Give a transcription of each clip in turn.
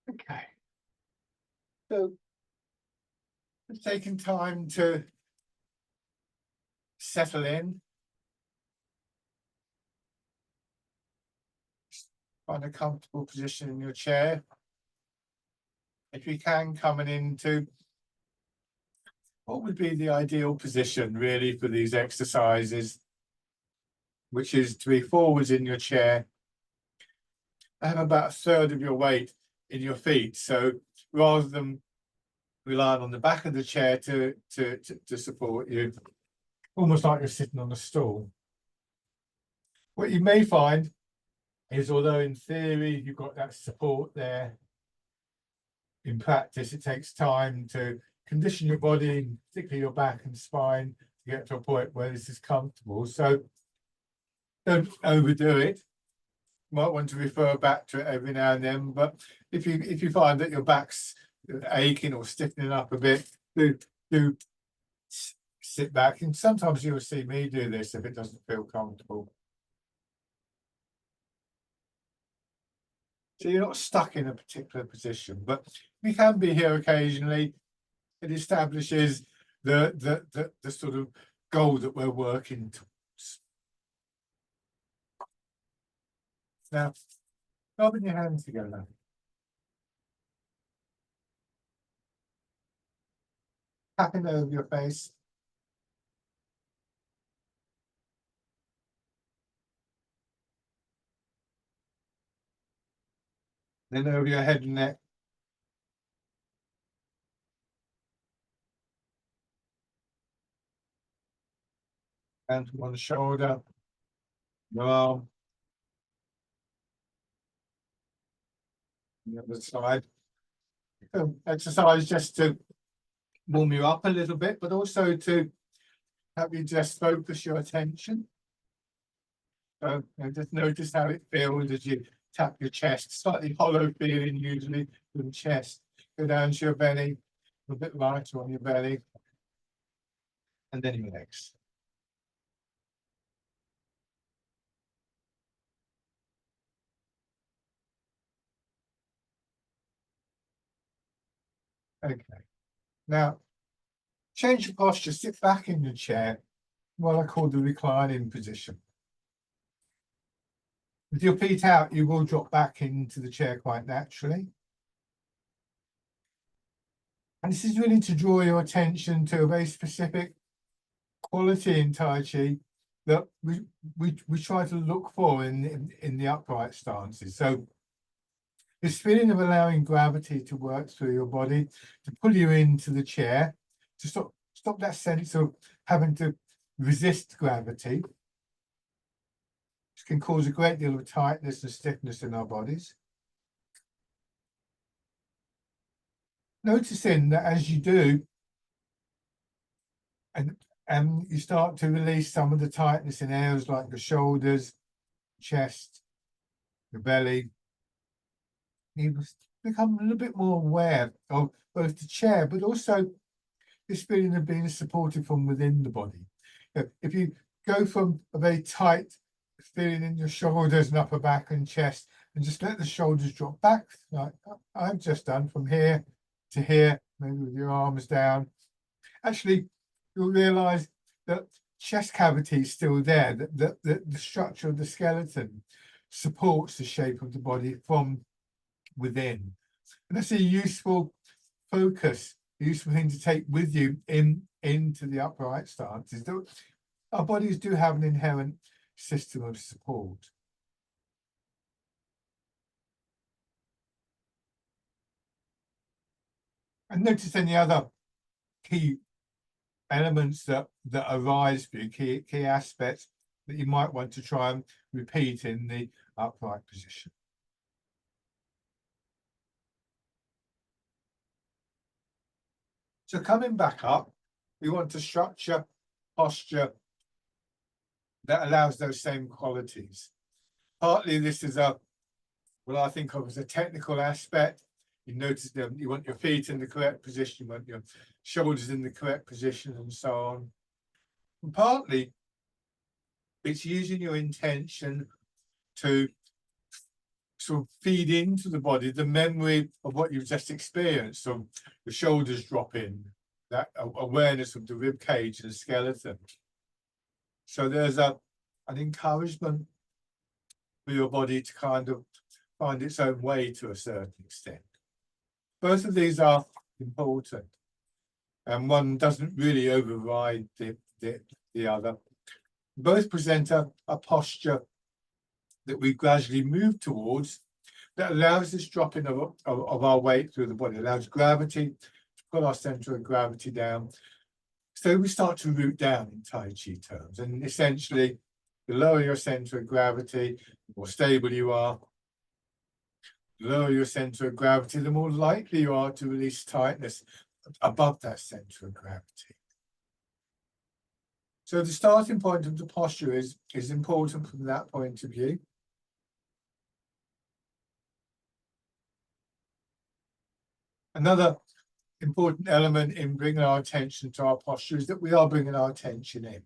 Okay. So, it's taking time to settle in. Find a comfortable position in your chair. If you can, coming into what would be the ideal position really for these exercises, which is to be forwards in your chair, have about a third of your weight in your feet. So rather than relying on the back of the chair to support you, almost like you're sitting on a stool. What you may find is, although in theory you've got that support there, in practice it takes time to condition your body, particularly your back and spine, to get to a point where this is comfortable. So don't overdo it. You might want to refer back to it every now and then, but if you find that your back's aching or stiffening up a bit, do sit back. And sometimes you'll see me do this if it doesn't feel comfortable. So you're not stuck in a particular position, but we can be here occasionally. It establishes the sort of goal that we're working towards. Now, rubbing your hands together. Tapping over your face. Then over your head and neck. And to one shoulder, your arm. The other side. Exercise just to warm you up a little bit, but also to help you just focus your attention. So just notice how it feels as you tap your chest, slightly hollow feeling usually with the chest. Go down to your belly, a bit lighter on your belly, and then your legs. Okay. Now, change your posture, sit back in your chair, what I call the reclining position. With your feet out, you will drop back into the chair quite naturally. And this is really to draw your attention to a very specific quality in Tai Chi that we try to look for in the upright stances. So this feeling of allowing gravity to work through your body, to pull you into the chair, to stop that sense of having to resist gravity, which can cause a great deal of tightness and stiffness in our bodies. Noticing that as you do, and you start to release some of the tightness in areas like your shoulders, chest, your belly, you become a little bit more aware of both the chair, but also this feeling of being supported from within the body. If you go from a very tight feeling in your shoulders and upper back and chest, and just let the shoulders drop back, like I've just done, from here to here, maybe with your arms down, actually you'll realize that chest cavity is still there, that the structure of the skeleton supports the shape of the body from within. And that's a useful focus, a useful thing to take with you into the upright stance, is that our bodies do have an inherent system of support. And notice any other key elements that arise for you, key aspects that you might want to try and repeat in the upright position. So coming back up, we want to structure posture that allows those same qualities. Partly this is what I think of as a technical aspect. You notice that you want your feet in the correct position, you want your shoulders in the correct position, and so on. And partly it's using your intention to sort of feed into the body the memory of what you've just experienced. So the shoulders drop in, that awareness of the rib cage and the skeleton. So there's an encouragement for your body to kind of find its own way to a certain extent. Both of these are important, and one doesn't really override the other. Both present a posture that we gradually move towards that allows this dropping of our weight through the body, allows gravity to put our center of gravity down. So we start to root down in Tai Chi terms, and essentially the lower your center of gravity, the more stable you are. The lower your center of gravity, the more likely you are to release tightness above that center of gravity. So the starting point of the posture is important from that point of view. Another important element in bringing our attention to our posture is that we are bringing our attention in.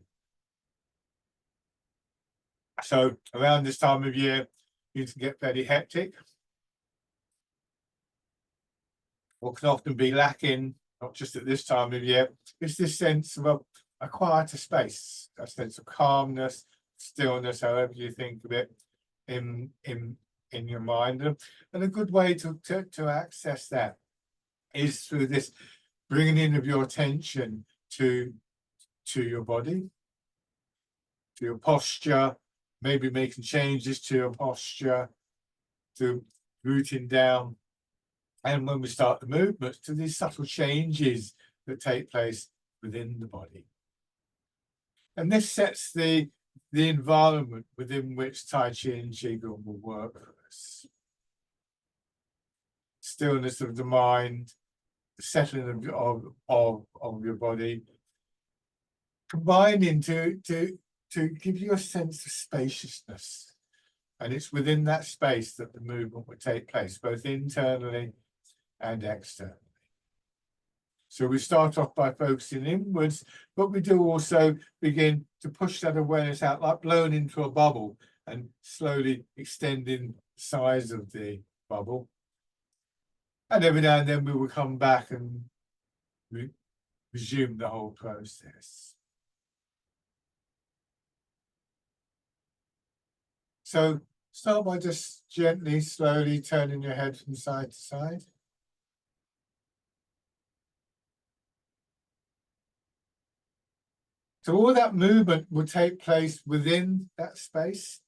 So around this time of year, you can get very hectic. What can often be lacking, not just at this time of year, is this sense of a quieter space, a sense of calmness, stillness, however you think of it, in your mind. And a good way to access that is through this bringing in of your attention to your body, to your posture, maybe making changes to your posture, to rooting down. And when we start the movements, to these subtle changes that take place within the body. And this sets the environment within which Tai Chi and Qigong will work for us. Stillness of the mind, the settling of your body, combining to give you a sense of spaciousness. And it's within that space that the movement will take place, both internally and externally. So we start off by focusing inwards, but we do also begin to push that awareness out, like blown into a bubble, and slowly extending the size of the bubble. And every now and then we will come back and resume the whole process. So start by just gently, slowly turning your head from side to side. So all that movement will take place within that space.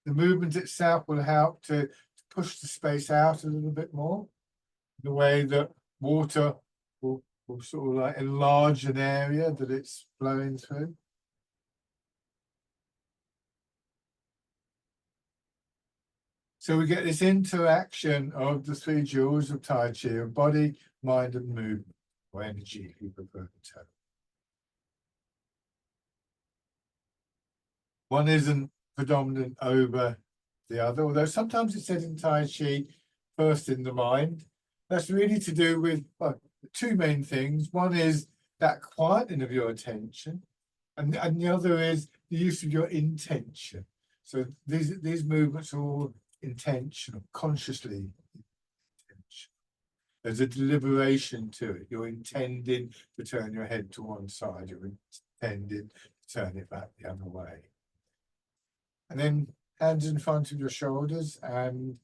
The movement itself will help to push the space out a little bit more, the way that water will sort of like enlarge an area that it's flowing through. So we get this interaction of the three jewels of Tai Chi, of body, mind, and movement, or energy, if you prefer the term. One isn't predominant over the other, although sometimes it's said in Tai Chi, first in the mind. That's really to do with two main things. One is that quieting of your attention, and the other is the use of your intention. So these movements are all intentional, consciously intentional. There's a deliberation to it. You're intending to turn your head to one side. You're intending to turn it back the other way. And then hands in front of your shoulders and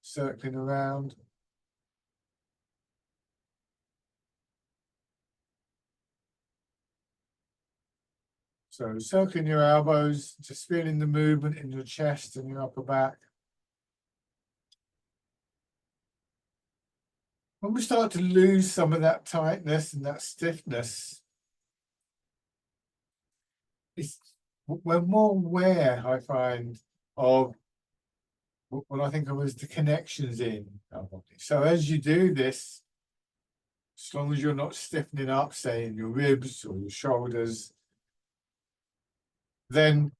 circling around. So circling your elbows, just feeling the movement in your chest and your upper back. When we start to lose some of that tightness and that stiffness, we're more aware, I find, of what I think of as the connections in our body. So as you do this, as long as you're not stiffening up, say, in your ribs or your shoulders, then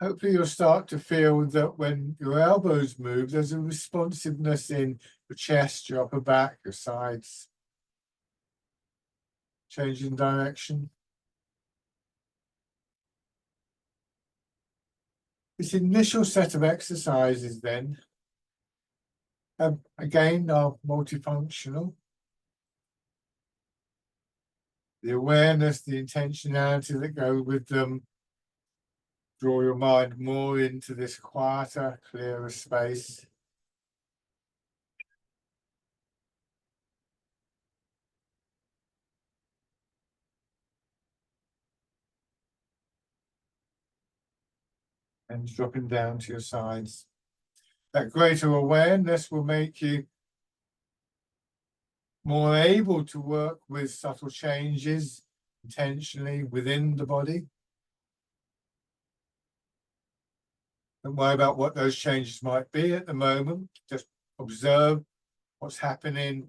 hopefully you'll start to feel that when your elbows move, there's a responsiveness in your chest, your upper back, your sides, changing direction. This initial set of exercises then Again, are multifunctional. The awareness, the intentionality that go with them, draw your mind more into this quieter, clearer space. And dropping down to your sides. That greater awareness will make you more able to work with subtle changes intentionally within the body. Don't worry about what those changes might be at the moment. Just observe what's happening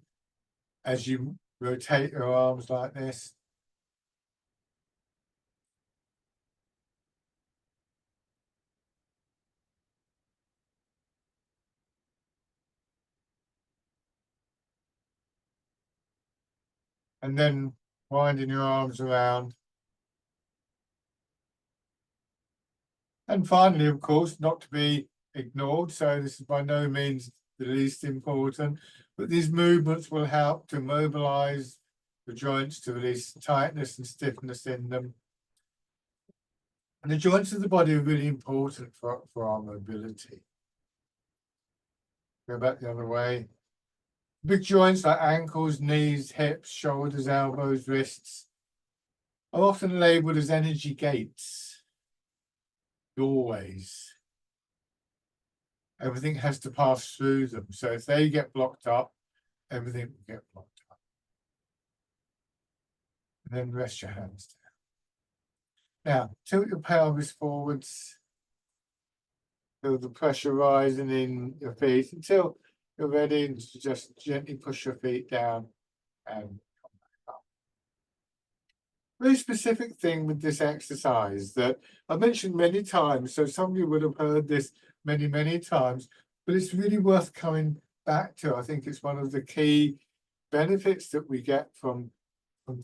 as you rotate your arms like this. And then winding your arms around. And finally, of course, not to be ignored, so this is by no means the least important, but these movements will help to mobilize the joints to release tightness and stiffness in them. And the joints of the body are really important for our mobility. Go back the other way. Big joints like ankles, knees, hips, shoulders, elbows, wrists are often labeled as energy gates, doorways. Everything has to pass through them. So if they get blocked up, everything will get blocked up. And then rest your hands down. Now, tilt your pelvis forwards. Feel the pressure rising in your feet until you're ready to just gently push your feet down and come back up. Very specific thing with this exercise that I mentioned many times, so some of you would have heard this many times, but it's really worth coming back to. I think it's one of the key benefits that we get from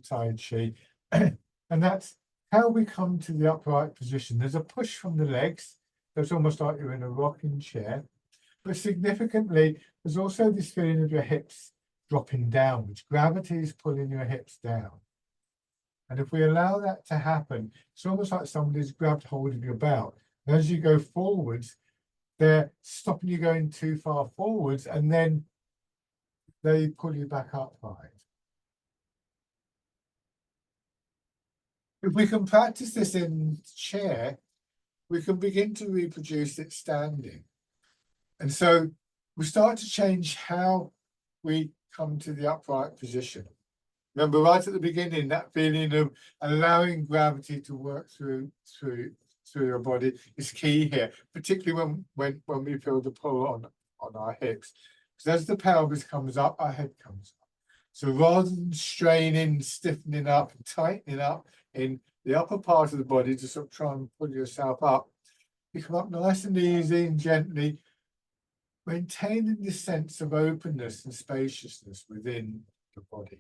Tai Chi, and that's how we come to the upright position. There's a push from the legs. It's almost like you're in a rocking chair. But significantly, there's also this feeling of your hips dropping down, which gravity is pulling your hips down. And if we allow that to happen, it's almost like somebody's grabbed hold of your belt. And as you go forwards, they're stopping you going too far forwards, and then they pull you back upright. If we can practice this in chair, we can begin to reproduce it standing. And so we start to change how we come to the upright position. Remember right at the beginning, that feeling of allowing gravity to work through your body is key here, particularly when we feel the pull on our hips. Because as the pelvis comes up, our head comes up. So rather than straining, stiffening up, and tightening up in the upper part of the body to sort of try and pull yourself up, you come up nice and easy and gently, maintaining this sense of openness and spaciousness within the body.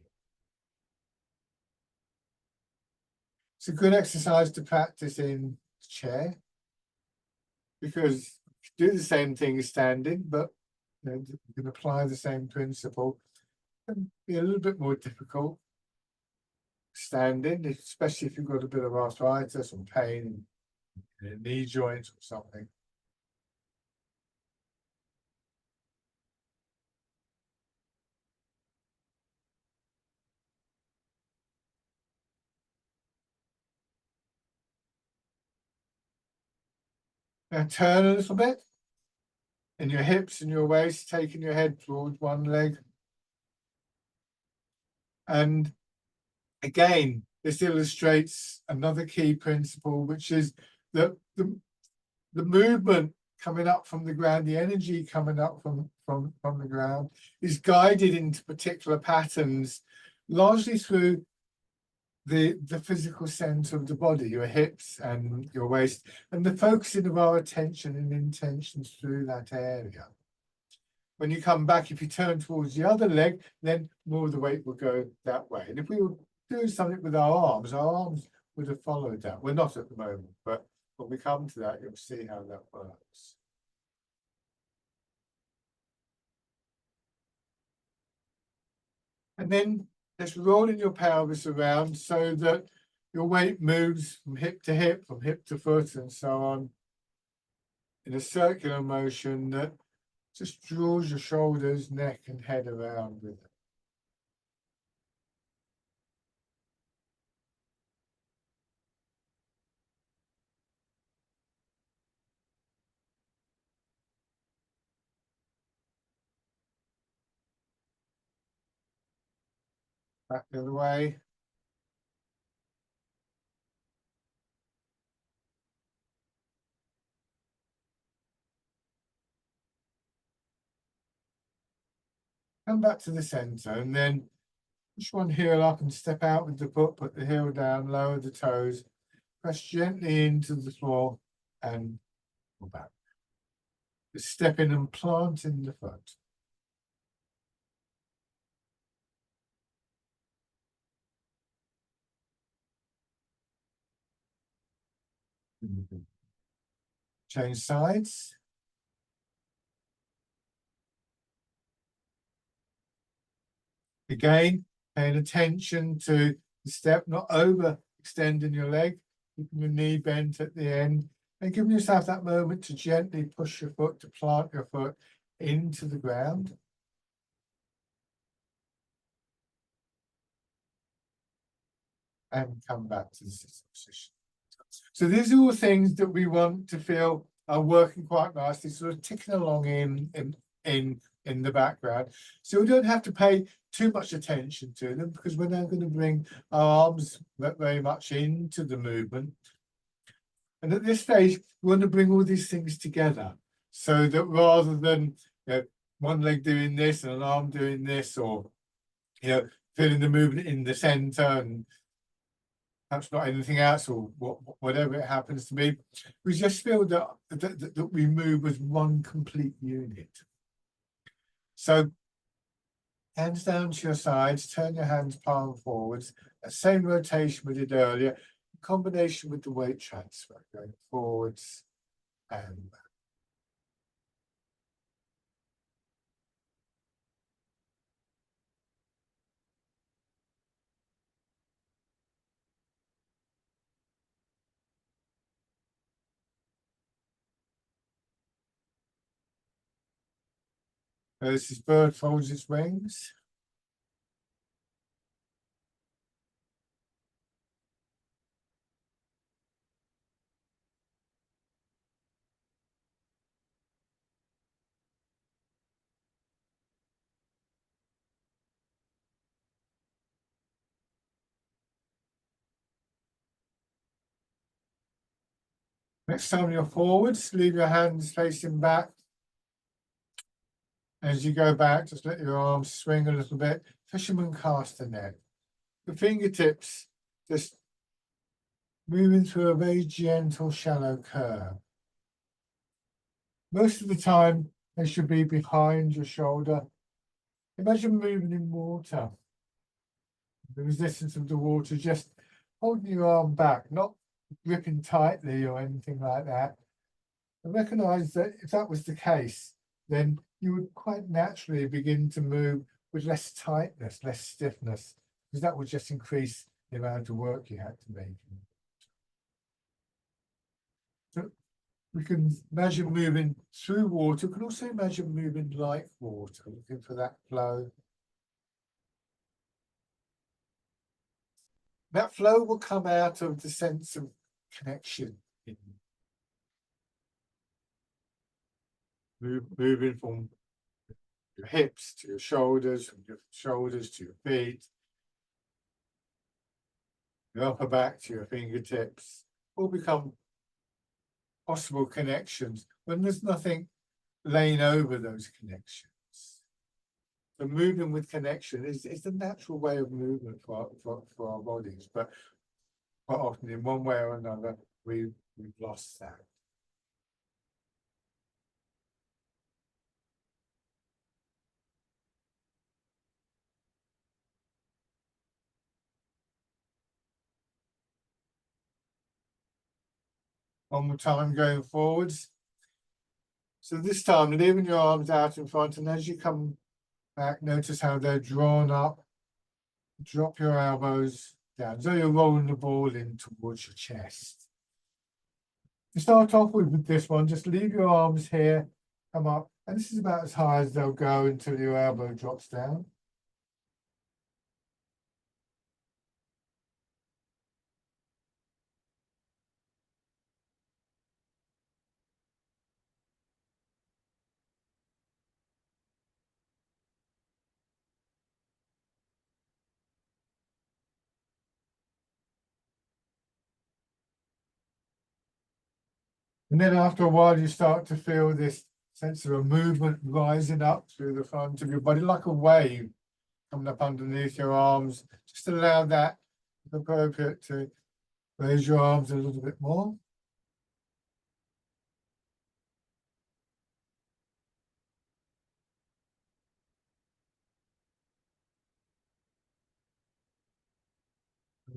It's a good exercise to practice in chair because you do the same thing as standing, but you can apply the same principle. It can be a little bit more difficult standing, especially if you've got a bit of arthritis or pain in a knee joint or something. Now turn a little bit in your hips and your waist, taking your head towards one leg. And again, this illustrates another key principle, which is that the movement coming up from the ground, the energy coming up from the ground is guided into particular patterns, largely through the physical center of the body, your hips and your waist, and the focusing of our attention and intentions through that area. When you come back, if you turn towards the other leg, then more of the weight will go that way. And if we were doing something with our arms would have followed that. We're not at the moment, but when we come to that, you'll see how that works. And then just rolling your pelvis around so that your weight moves from hip to hip, from hip to foot, and so on, in a circular motion that just draws your shoulders, neck, and head around with it. Back the other way. Come back to the center, and then push one heel up and step out with the foot, put the heel down, lower the toes, press gently into the floor, and go back. Just step in and plant in the foot. Change sides. Again, paying attention to the step, not over extending your leg, keeping your knee bent at the end, and giving yourself that moment to gently push your foot, to plant your foot into the ground. And come back to the sitting position. So these are all things that we want to feel are working quite nicely, sort of ticking along in the background. So we don't have to pay too much attention to them, because we're now going to bring our arms very much into the movement. And at this stage, we want to bring all these things together, so that rather than, you know, one leg doing this and an arm doing this, or, you know, feeling the movement in the center and perhaps not anything else, or whatever it happens to be, we just feel that we move as one complete unit. So hands down to your sides, turn your hands palm forwards, that same rotation we did earlier, in combination with the weight transfer, going forwards and back. As this bird folds its wings. Next time you're forwards, leave your hands facing back. As you go back, just let your arms swing a little bit. Fisherman castanet. The fingertips just moving through a very gentle, shallow curve. Most of the time, they should be behind your shoulder. Imagine moving in water. The resistance of the water, just holding your arm back, not gripping tightly or anything like that. And recognize that if that was the case, then you would quite naturally begin to move with less tightness, less stiffness, because that would just increase the amount of work you had to make. So we can imagine moving through water. We can also imagine moving like water, looking for that flow. That flow will come out of the sense of connection. Moving from your hips to your shoulders, from your shoulders to your feet, your upper back to your fingertips, all become possible connections when there's nothing laying over those connections. So moving with connection is the natural way of movement for our bodies, but quite often in one way or another, we've lost that. One more time going forwards. So this time, leaving your arms out in front, and as you come back, notice how they're drawn up Drop your elbows down, so you're rolling the ball in towards your chest. To start off with this one, just leave your arms here, come up, and this is about as high as they'll go until your elbow drops down. And then after a while, you start to feel this sense of a movement rising up through the front of your body, like a wave coming up underneath your arms. Just allow that, if appropriate, to raise your arms a little bit more.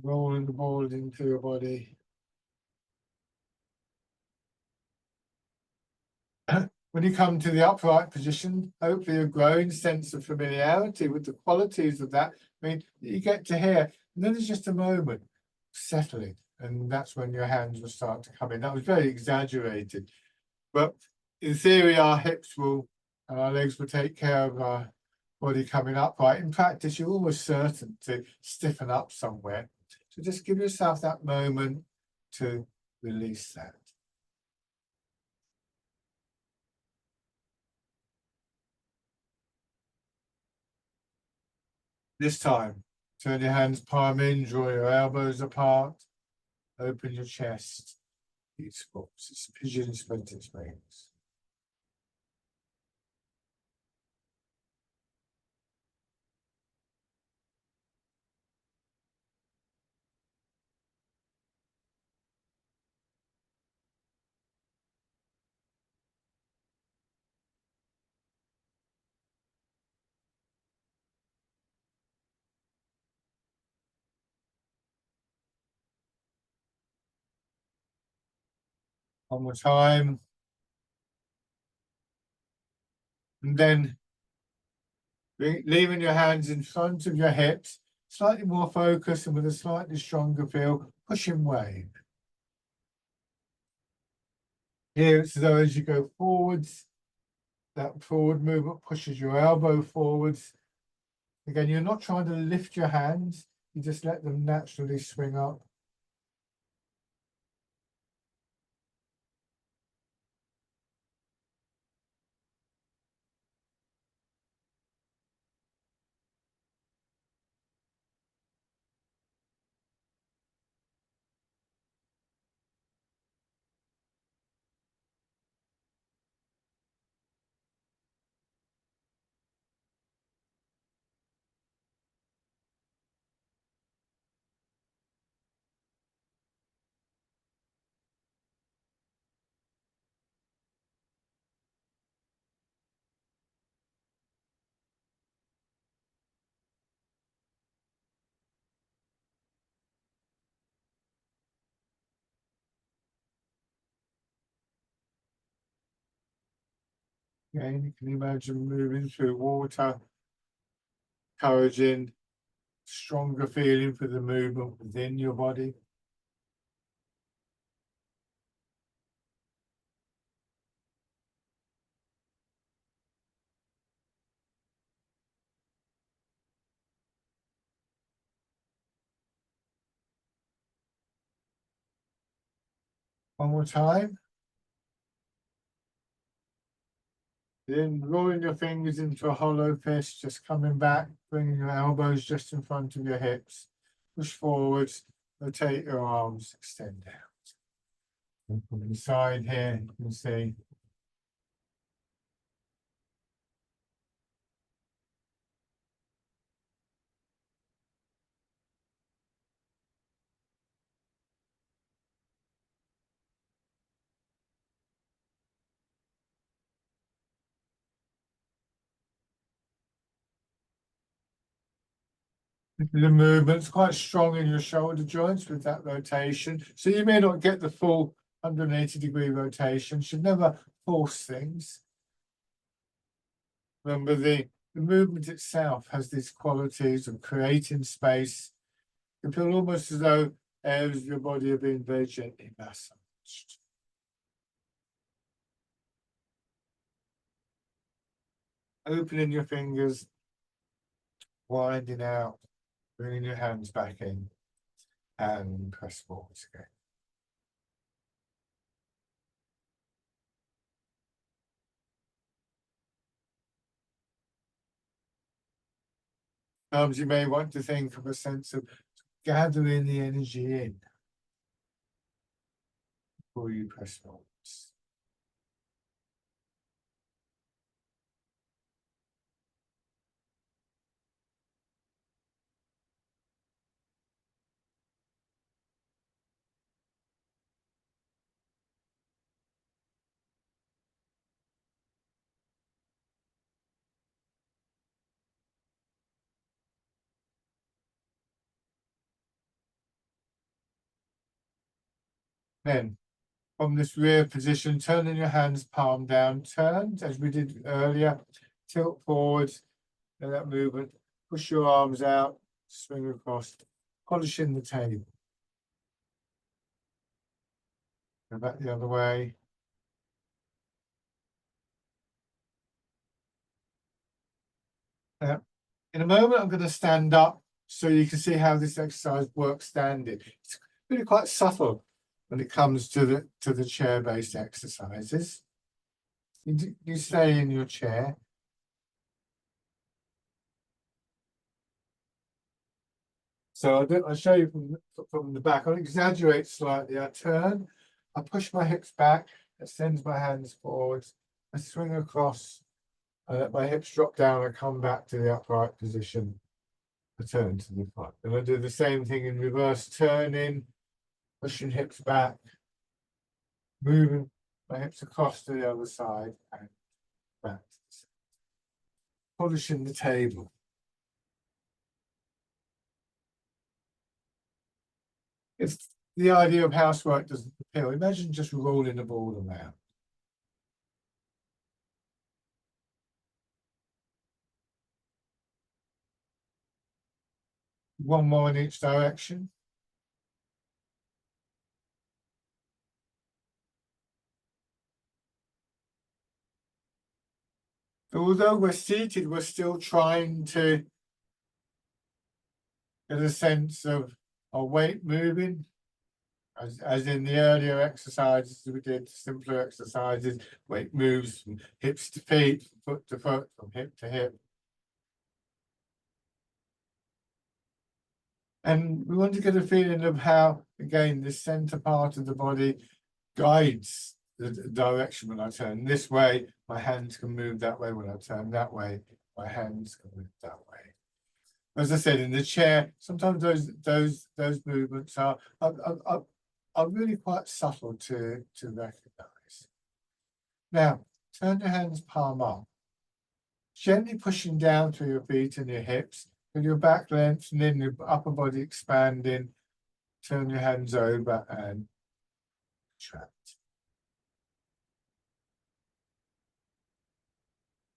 Rolling the ball into your body. When you come to the upright position, hopefully a growing sense of familiarity with the qualities of that. I mean, you get to here, and then there's just a moment settling, and that's when your hands will start to come in. That was very exaggerated, but in theory, our hips will and our legs will take care of our body coming upright. In practice, you're almost certain to stiffen up somewhere. So just give yourself that moment to release that. This time, turn your hands palm in, draw your elbows apart, open your chest. Beautiful. It's pigeon sprinting springs. One more time. And then leaving your hands in front of your hips, slightly more focused and with a slightly stronger feel, pushing wave. Here it's as though as you go forwards, that forward movement pushes your elbow forwards. Again, you're not trying to lift your hands, you just let them naturally swing up. Again, you can imagine moving through water, encouraging stronger feeling for the movement within your body. One more time. Then rolling your fingers into a hollow fist, just coming back, bringing your elbows just in front of your hips. Push forwards, rotate your arms, extend out. And from the side here, you can see the movement's quite strong in your shoulder joints with that rotation. So you may not get the full 180-degree rotation. Should never force things. Remember, the the movement itself has these qualities of creating space. You feel almost as though areas of your body are being very gently massaged. Opening your fingers, winding out, bringing your hands back in, and press forwards again. Sometimes you may want to think of a sense of gathering the energy in before you press forwards. Then, from this rear position, turning your hands palm down, turned as we did earlier, tilt forwards, and that movement, push your arms out, swing across, polishing the table. Go back the other way. In a moment, I'm going to stand up so you can see how this exercise works standing. It's really quite subtle when it comes to the chair-based exercises. You stay in your chair. So I'll show you from the back. I'll exaggerate slightly. I turn, I push my hips back, it sends my hands forwards, I swing across, I let my hips drop down, I come back to the upright position, I turn to the front. And I do the same thing in reverse, turning, pushing hips back, moving my hips across to the other side and back to the side. Polishing the table. If the idea of housework doesn't appeal, imagine just rolling a ball around. One more in each direction. Although we're seated, we're still trying to get a sense of our weight moving. As in the earlier exercises we did, simpler exercises, weight moves from hips to feet, from foot to foot, from hip to hip. And we want to get a feeling of how, again, the center part of the body guides the direction when I turn this way, my hands can move that way. When I turn that way, my hands can move that way. As I said, in the chair, sometimes those movements are really quite subtle to recognize. Now, turn your hands palm up, gently pushing down through your feet and your hips, with your back lengthening, your upper body expanding. Turn your hands over and contract.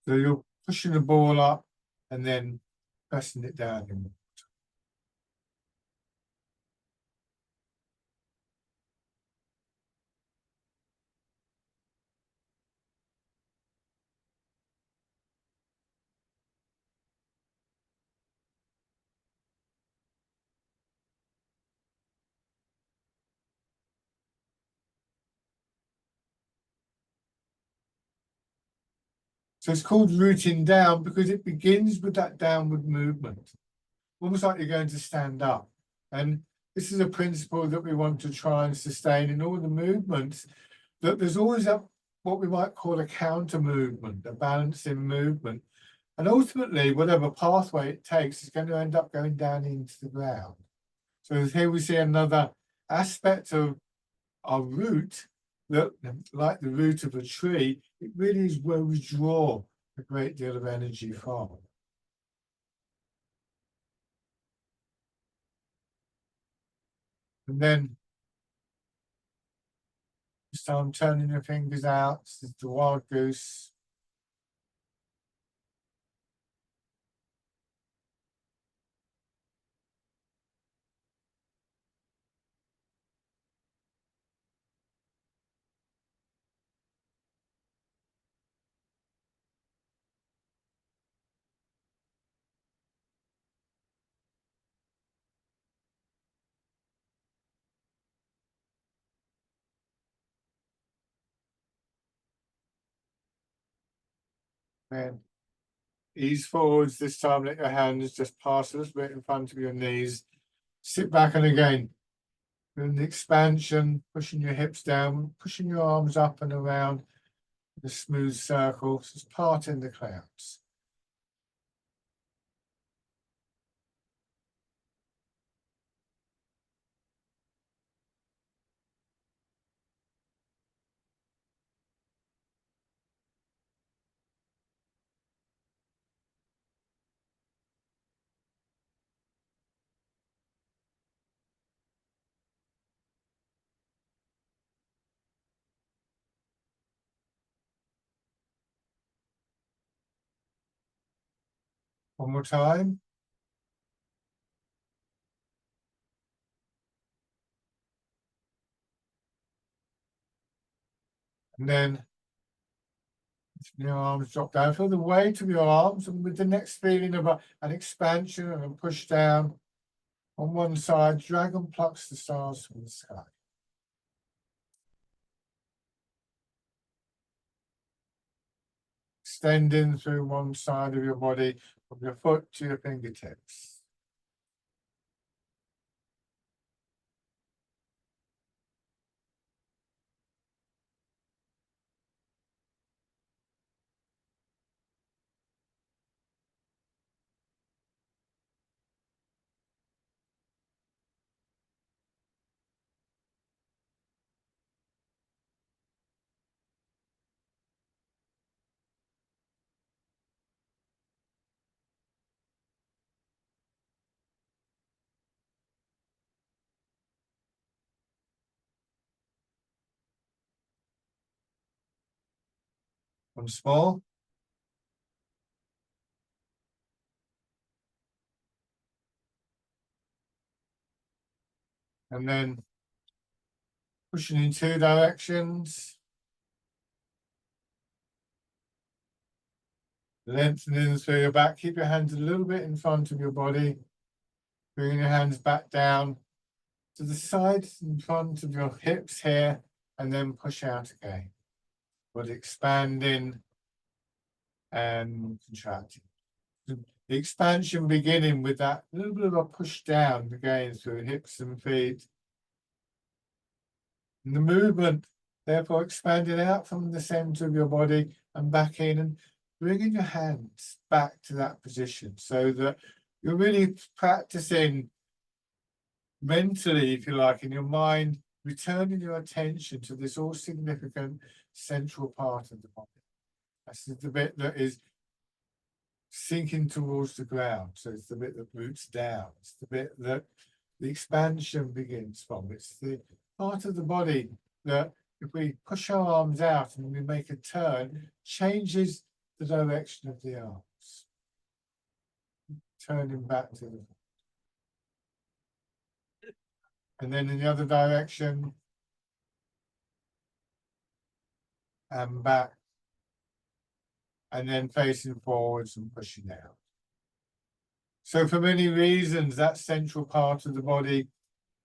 So you're pushing the ball up and then pressing it down in water. So it's called rooting down because it begins with that downward movement, almost like you're going to stand up. And this is a principle that we want to try and sustain in all the movements, that there's always what we might call a counter movement, a balancing movement. And ultimately, whatever pathway it takes is going to end up going down into the ground. So here we see another aspect of our root, that, like the root of a tree, it really is where we draw a great deal of energy from. And then start turning your fingers out. This is the wild goose. Then ease forwards. This time let your hands just pass a little bit in front of your knees. Sit back and again. Doing the expansion, pushing your hips down, pushing your arms up and around the smooth circle, just parting the clouds. One more time. And then your arms drop down. Feel the weight of your arms, and with the next feeling of an expansion and a push down on one side, dragon plucks the stars from the sky. Extending through one side of your body, from your foot to your fingertips. One small. And then pushing in two directions. Lengthening through your back. Keep your hands a little bit in front of your body. Bringing your hands back down to the sides in front of your hips here, and then push out again. But expanding and contracting. The expansion beginning with that little bit of a push down again through hips and feet. And the movement, therefore, expanding out from the center of your body and back in, and bringing your hands back to that position so that you're really practicing mentally, if you like, in your mind, returning your attention to this all significant central part of the body. That's the bit that is sinking towards the ground. So it's the bit that roots down. It's the bit that the expansion begins from. It's the part of the body that, if we push our arms out and we make a turn, changes the direction of the arms. Turning back to the... And then in the other direction. And back. And then facing forwards and pushing out. So for many reasons, that central part of the body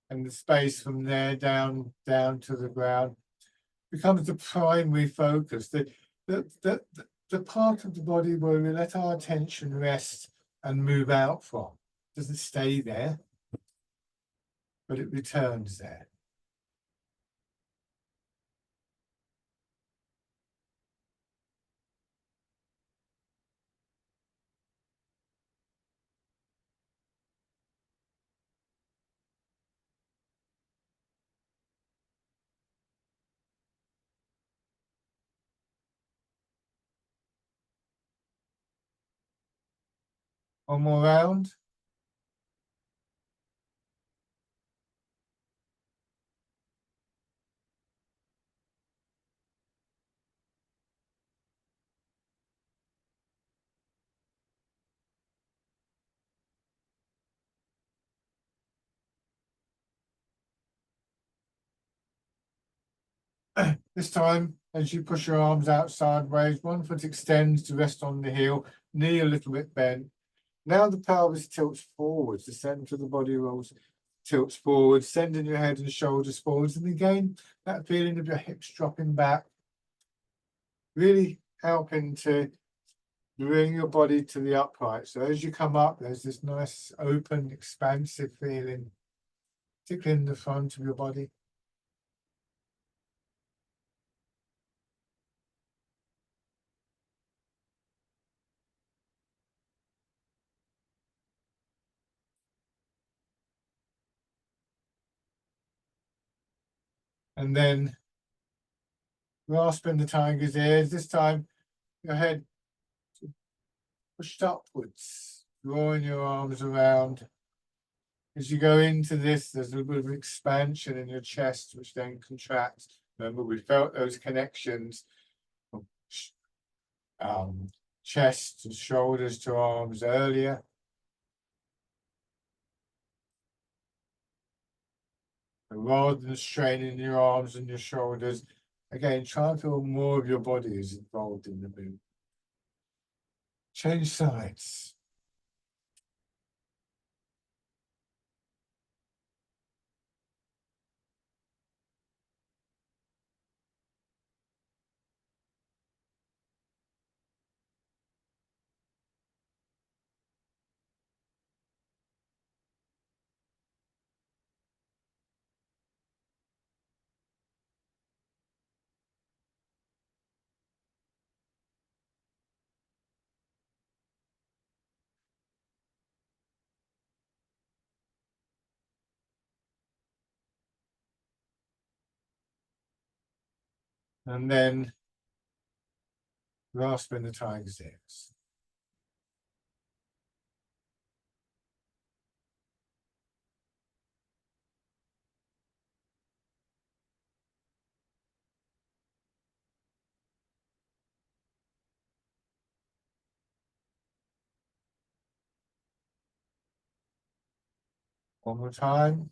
and the space from there down to the ground becomes the primary focus. The part of the body where we let our attention rest and move out from. It doesn't stay there, but it returns there. One more round. This time, as you push your arms out sideways, one foot extends to rest on the heel, knee a little bit bent. Now the pelvis tilts forwards, the center of the body rolls, tilts forwards, sending your head and shoulders forwards. And again, that feeling of your hips dropping back, really helping to bring your body to the upright. So as you come up, there's this nice open, expansive feeling, particularly in the front of your body. And then grasping the tiger's ears, this time your head pushed upwards, drawing your arms around. As you go into this, there's a little bit of expansion in your chest, which then contracts. Remember, we felt those connections from chest to shoulders to arms earlier. And rather than straining your arms and your shoulders, again, try and feel more of your body is involved in the movement. Change sides. And then grasping the tiger's ears. One more time.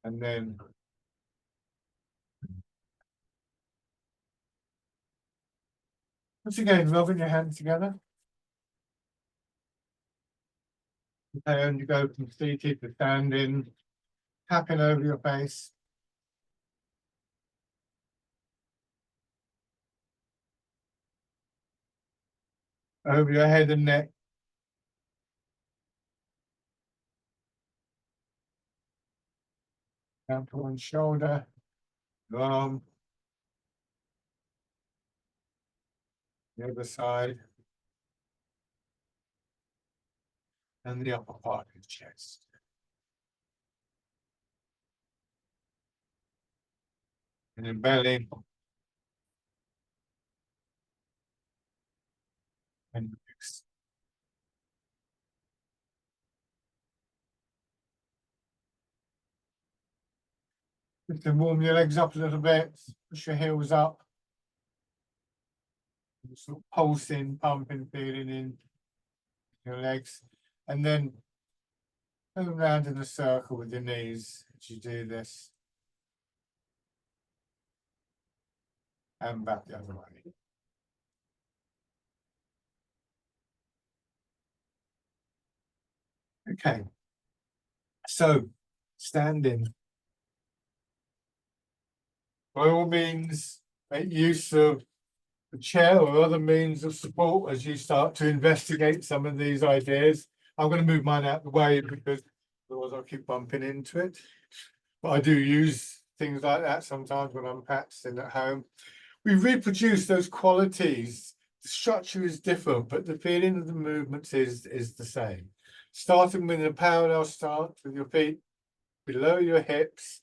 And then once again, rubbing your hands together. And you go from seated to standing, tapping over your face. Over your head and neck. Down to one shoulder, arm, the other side, and the upper part of the chest. And your belly. And your legs. Just to warm your legs up a little bit, push your heels up. Sort of pulsing, pumping, feeling in your legs. And then go around in a circle with your knees as you do this. And back the other way. Okay. So, standing. By all means, make use of the chair or other means of support as you start to investigate some of these ideas. I'm going to move mine out of the way because otherwise I'll keep bumping into it. But I do use things like that sometimes when I'm practicing at home. We reproduce those qualities. The structure is different, but the feeling of the movements is the same. Starting with a parallel start with your feet below your hips.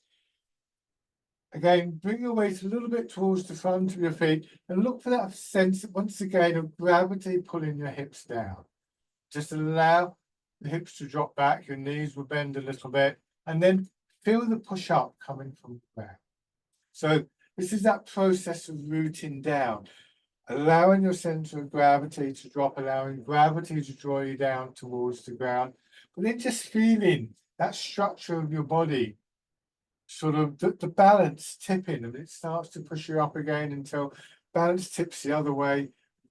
Again, bring your weight a little bit towards the front of your feet and look for that sense, once again, of gravity pulling your hips down. Just allow the hips to drop back, your knees will bend a little bit, and then feel the push up coming from the ground. So this is that process of rooting down, allowing your center of gravity to drop, allowing gravity to draw you down towards the ground, but then just feeling that structure of your body, sort of the balance tipping, and it starts to push you up again until balance tips the other way,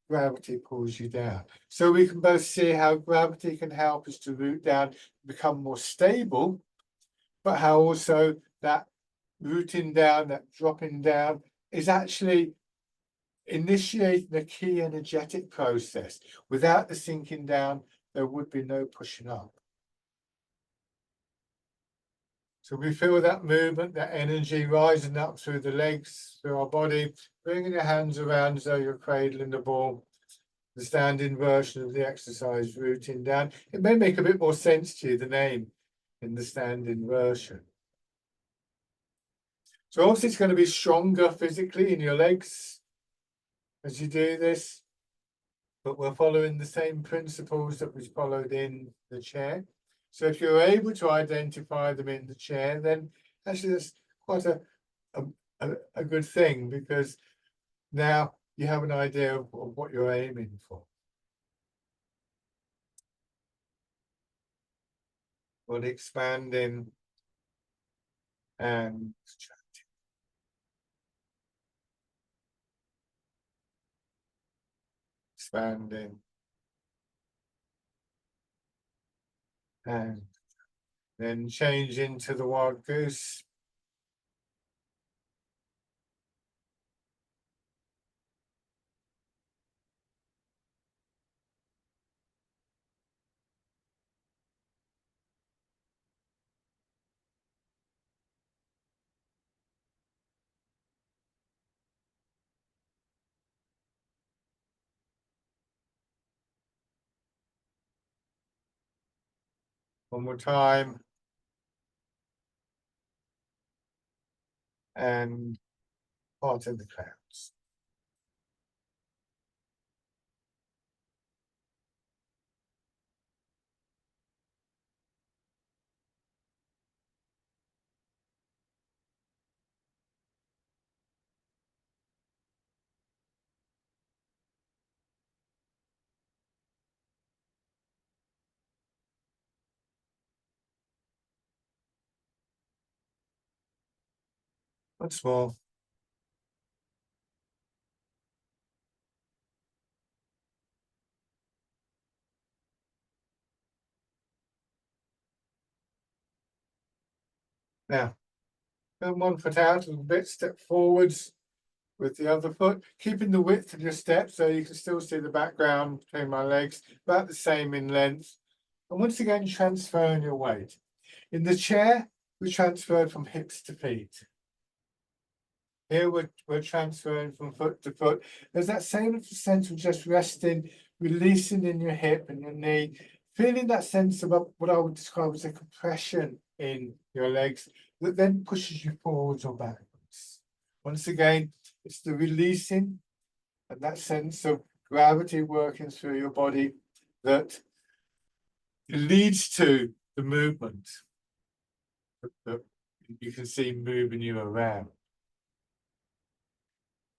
gravity pulls you down. So we can both see how gravity can help us to root down, become more stable, but how also that rooting down, that dropping down, is actually initiating a key energetic process. Without the sinking down, there would be no pushing up. So we feel that movement, that energy rising up through the legs, through our body, bringing your hands around as though you're cradling the ball. The standing version of the exercise, rooting down. It may make a bit more sense to you, the name in the standing version. So obviously it's going to be stronger physically in your legs as you do this, but we're following the same principles that was followed in the chair. So if you're able to identify them in the chair, then actually that's quite a good thing, because now you have an idea of what you're aiming for. Well, expanding and expanding and then change into the wild goose. One more time. And part in the clouds. Once more. Now, turn one foot out a little bit, step forwards with the other foot, keeping the width of your step so you can still see the background between my legs, about the same in length. And once again, transferring your weight. In the chair, we transferred from hips to feet. Here we're transferring from foot to foot. There's that same sense of just resting, releasing in your hip and your knee, feeling that sense of what I would describe as a compression in your legs that then pushes you forwards or backwards. Once again, it's the releasing and that sense of gravity working through your body that leads to the movement that you can see moving you around.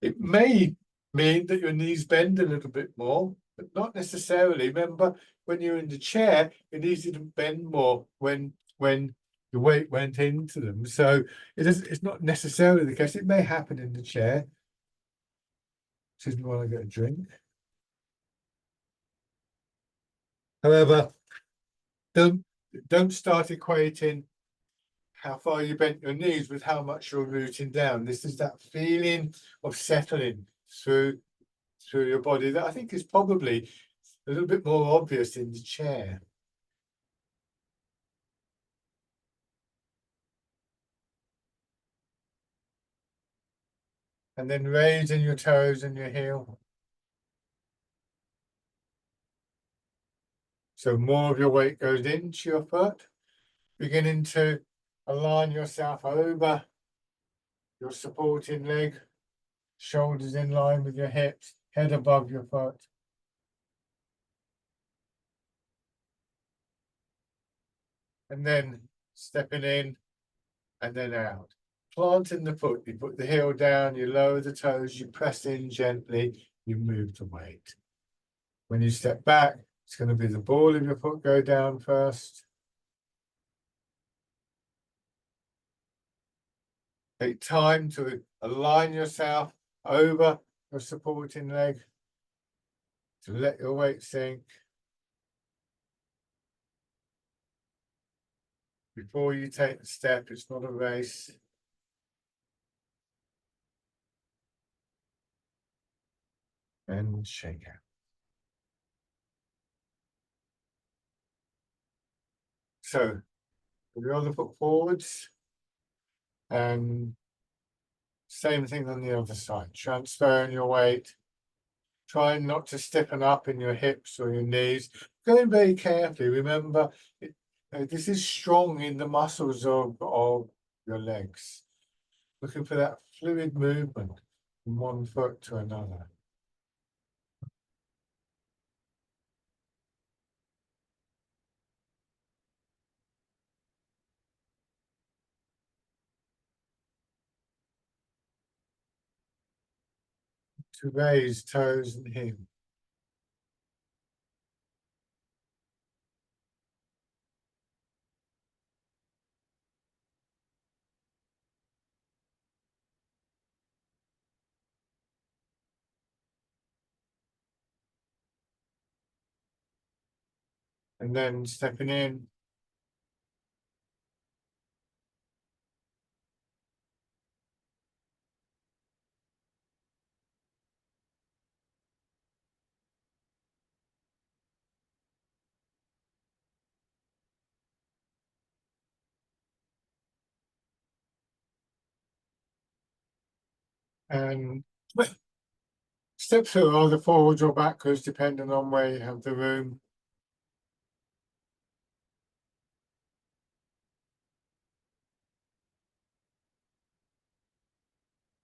It may mean that your knees bend a little bit more, but not necessarily. Remember, when you're in the chair, your knees didn't bend more when the weight went into them. So it's not necessarily the case. It may happen in the chair. Excuse me while I get a drink. However, don't start equating how far you bent your knees with how much you're rooting down. This is that feeling of settling through your body that I think is probably a little bit more obvious in the chair. And then raising your toes and your heel. So more of your weight goes into your foot, beginning to align yourself over your supporting leg, shoulders in line with your hips, head above your foot. And then stepping in and then out. Planting the foot, you put the heel down, you lower the toes, you press in gently, you move the weight. When you step back, it's going to be the ball of your foot go down first. Take time to align yourself over your supporting leg, to let your weight sink. Before you take the step, it's not a race. and shake out. So, put the other foot forwards, and same thing on the other side, transferring your weight, trying not to stiffen up in your hips or your knees, going very carefully. Remember, this is strong in the muscles of your legs. Looking for that fluid movement from one foot to another. To raise toes and heel. And then stepping in. And step through either forwards or backwards, depending on where you have the room.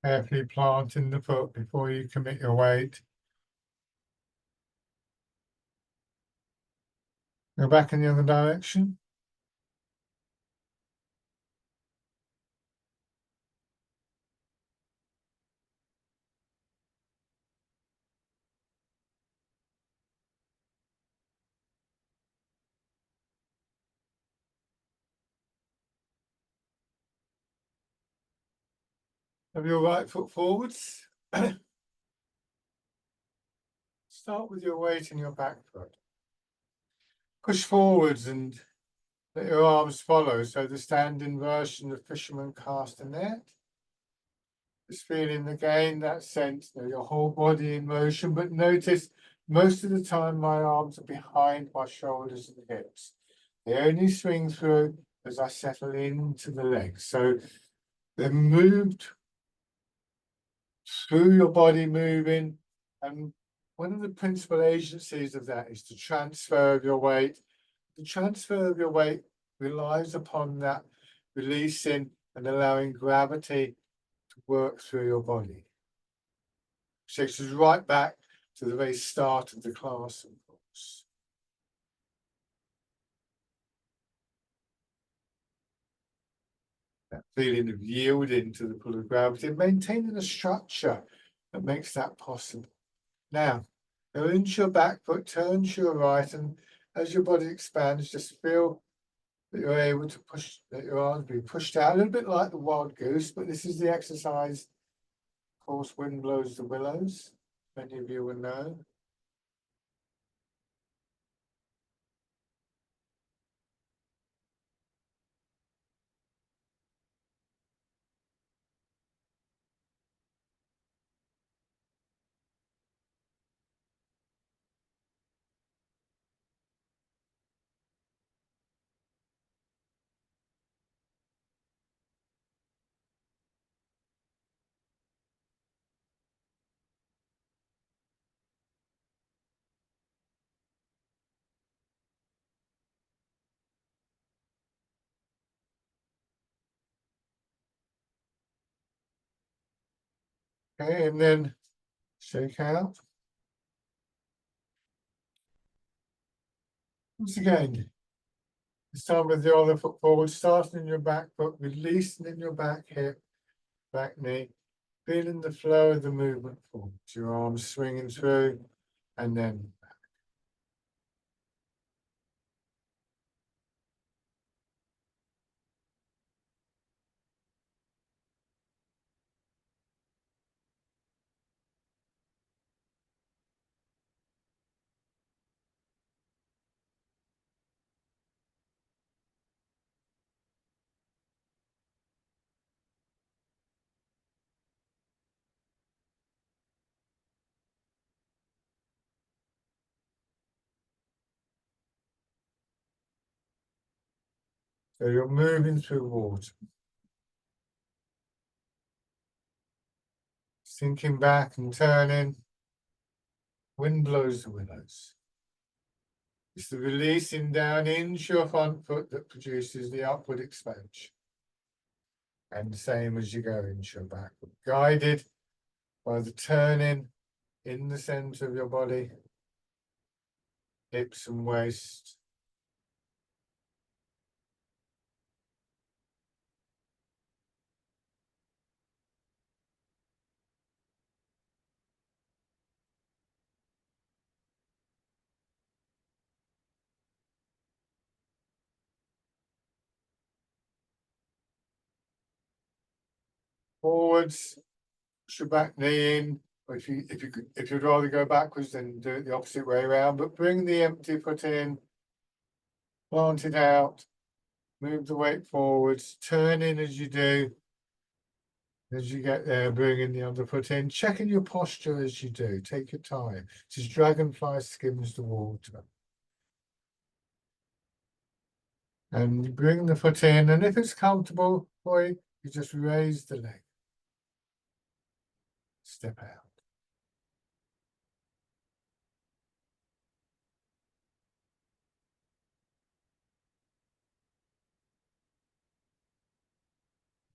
Carefully planting the foot before you commit your weight. Go back in the other direction. Have your right foot forwards. Start with your weight in your back foot. Push forwards and let your arms follow. So the standing version of fisherman cast a net. Just feeling again that sense of your whole body in motion, but notice most of the time my arms are behind my shoulders and hips. They only swing through as I settle into the legs. So they're moved through your body moving. And one of the principal agencies of that is the transfer of your weight. The transfer of your weight relies upon that releasing and allowing gravity to work through your body. Takes us right back to the very start of the class, of course. That feeling of yielding to the pull of gravity and maintaining a structure that makes that possible. Now, go into your back foot, turn to your right, and as your body expands, just feel that you're able to push, that your arms be pushed out, a little bit like the wild goose, but this is the exercise. Of course, wind blows the willows, many of you will know. Okay, and then shake out. Once again, this time with the other foot forward, starting in your back foot, releasing in your back hip, back knee, feeling the flow of the movement forward. Your arms swinging through, and then So you're moving through water. Sinking back and turning. Wind blows the willows. It's the releasing down into your front foot that produces the upward expansion. And the same as you go into your back. Guided by the turning in the center of your body. Hips and waist. Forwards, push your back knee in. Or if you'd rather go backwards, then do it the opposite way around. But bring the empty foot in, plant it out, move the weight forwards, turn in as you do. As you get there, bringing the other foot in, checking your posture as you do. Take your time. This is dragonfly skims the water. And you bring the foot in, and if it's comfortable for you, you just raise the leg. Step out.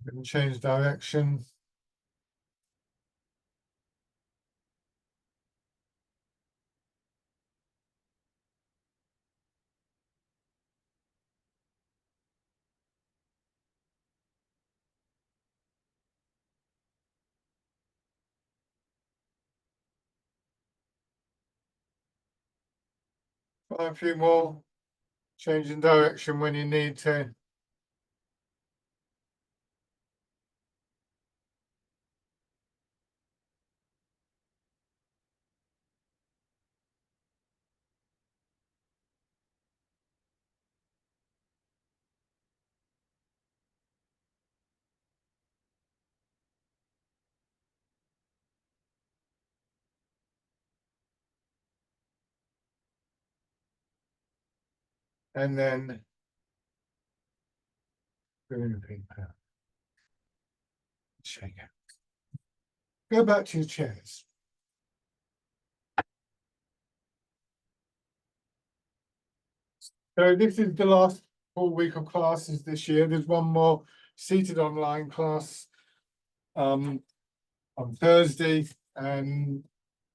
And change direction. Try a few more. Changing direction when you need to. And then bring the feet out. Shake it. Go back to your chairs. So this is the last full week of classes this year. There's one more seated online class on Thursday, and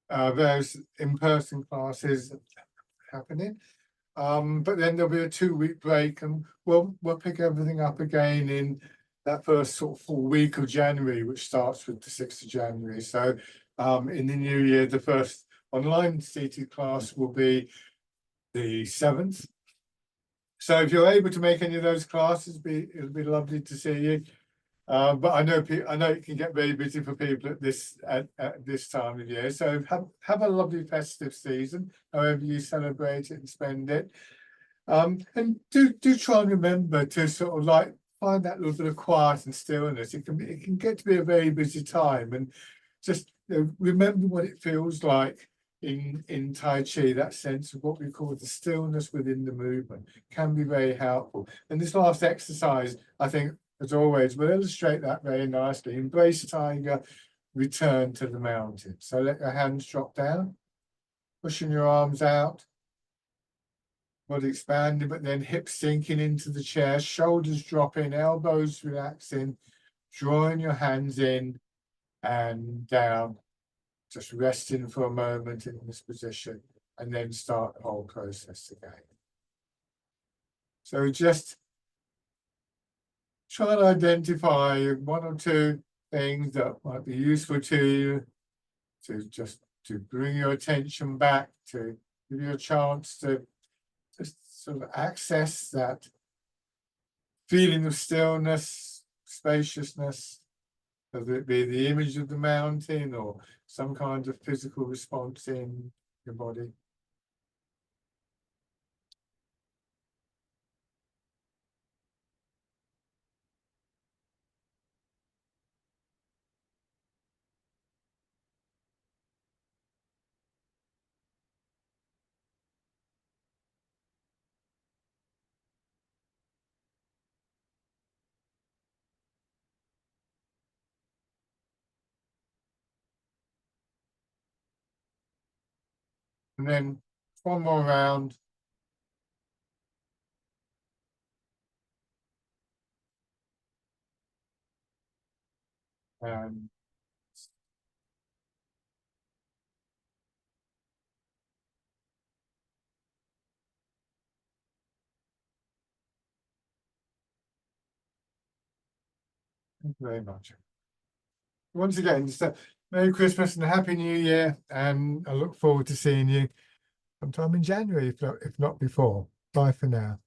various in-person classes happening. But then there'll be a 2-week break, and we'll pick everything up again in that first sort of full week of January, which starts with the 6th of January. So in the new year, the first online seated class will be the 7th. So if you're able to make any of those classes, it'll be lovely to see you. But I know it can get very busy for people at this time of year. So have a lovely festive season, however you celebrate it and spend it. And do try and remember to sort of like find that little bit of quiet and stillness. It can get to be a very busy time, and just remember what it feels like in Tai Chi. That sense of what we call the stillness within the movement can be very helpful. And this last exercise, I think, as always, will illustrate that very nicely. Embrace tiger, return to the mountain. So let your hands drop down, pushing your arms out, body expanding, but then hips sinking into the chair, shoulders dropping, elbows relaxing, drawing your hands in and down, just resting for a moment in this position, and then start the whole process again. So just try to identify 1 or 2 things that might be useful to you, to bring your attention back, to give you a chance to just sort of access that feeling of stillness, spaciousness, whether it be the image of the mountain or some kind of physical response in your body. And then one more round. Um, Thank you very much. Once again, just a Merry Christmas and a Happy New Year, and I look forward to seeing you sometime in January, if not before. Bye for now.